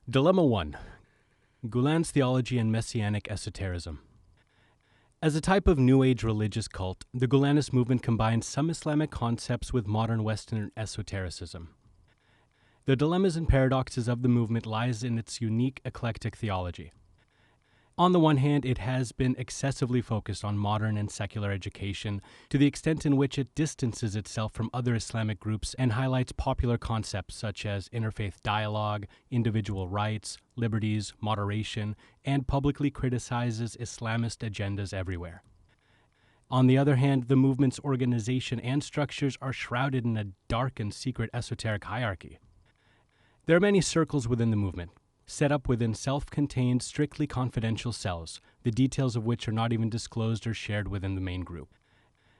Dilemma 1. Gulen's Theology and Messianic Esotericism. As a type of New Age religious cult, the Gulenist movement combines some Islamic concepts with modern Western esotericism. The dilemmas and paradoxes of the movement lies in its unique eclectic theology. On the one hand, it has been excessively focused on modern and secular education to the extent in which it distances itself from other Islamic groups and highlights popular concepts such as interfaith dialogue, individual rights, liberties, moderation, and publicly criticizes Islamist agendas everywhere. On the other hand, the movement's organization and structures are shrouded in a dark and secret esoteric hierarchy. There are many circles within the movement, set up within self-contained, strictly confidential cells, the details of which are not even disclosed or shared within the main group.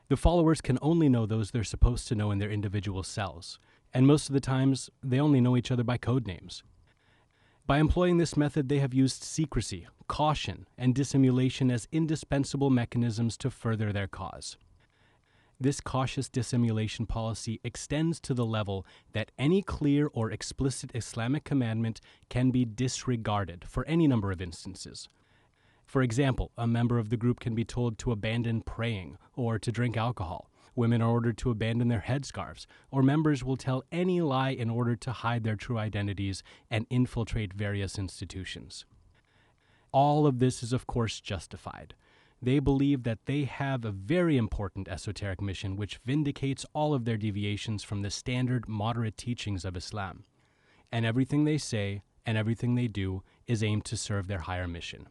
The followers can only know those they're supposed to know in their individual cells, and most of the times, they only know each other by code names. By employing this method, they have used secrecy, caution, and dissimulation as indispensable mechanisms to further their cause. This cautious dissimulation policy extends to the level that any clear or explicit Islamic commandment can be disregarded for any number of instances. For example, a member of the group can be told to abandon praying or to drink alcohol. Women are ordered to abandon their headscarves, or members will tell any lie in order to hide their true identities and infiltrate various institutions. All of this is, of course, justified. They believe that they have a very important esoteric mission which vindicates all of their deviations from the standard moderate teachings of Islam. And everything they say and everything they do is aimed to serve their higher mission.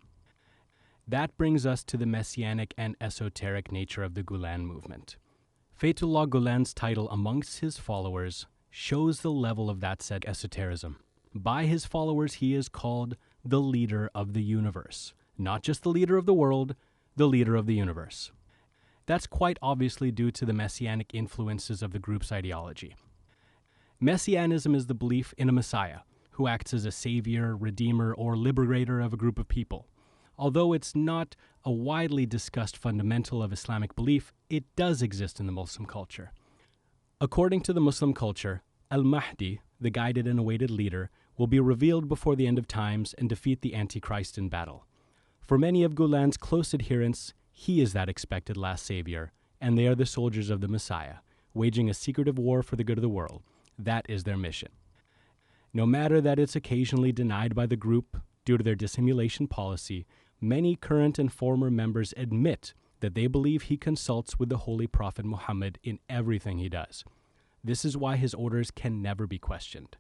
That brings us to the Messianic and esoteric nature of the Gulen movement. Fethullah Gulen's title amongst his followers shows the level of that said esotericism. By his followers, he is called the leader of the universe, not just the leader of the world, the leader of the universe. That's quite obviously due to the messianic influences of the group's ideology. Messianism is the belief in a Messiah, who acts as a savior, redeemer, or liberator of a group of people. Although it's not a widely discussed fundamental of Islamic belief, it does exist in the Muslim culture. According to the Muslim culture, Al-Mahdi, the guided and awaited leader, will be revealed before the end of times and defeat the Antichrist in battle. For many of Gulen's close adherents, he is that expected last savior, and they are the soldiers of the Messiah, waging a secretive war for the good of the world. That is their mission. No matter that it's occasionally denied by the group due to their dissimulation policy, many current and former members admit that they believe he consults with the Holy Prophet Muhammad in everything he does. This is why his orders can never be questioned.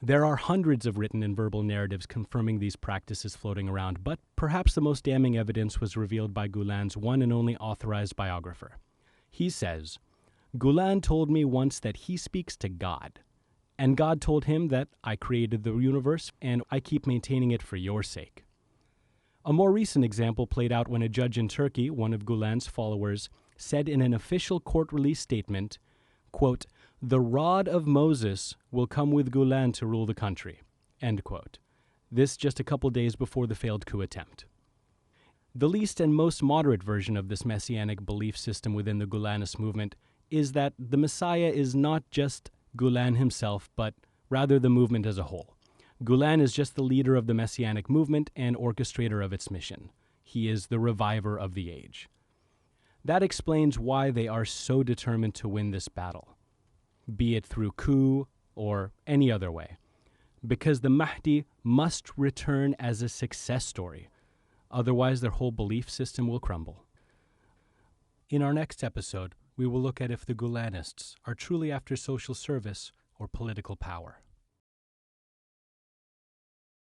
There are hundreds of written and verbal narratives confirming these practices floating around, but perhaps the most damning evidence was revealed by Gulen's one and only authorized biographer. He says, "Gulen told me once that he speaks to God, and God told him that I created the universe and I keep maintaining it for your sake." A more recent example played out when a judge in Turkey, one of Gulen's followers, said in an official court-release statement, quote, "The rod of Moses will come with Gulen to rule the country," end quote. This just a couple days before the failed coup attempt. The least and most moderate version of this messianic belief system within the Gulenist movement is that the Messiah is not just Gulen himself, but rather the movement as a whole. Gulen is just the leader of the messianic movement and orchestrator of its mission. He is the reviver of the age. That explains why they are so determined to win this battle, be it through coup or any other way, because the Mahdi must return as a success story. Otherwise, their whole belief system will crumble. In our next episode, we will look at if the Gulenists are truly after social service or political power.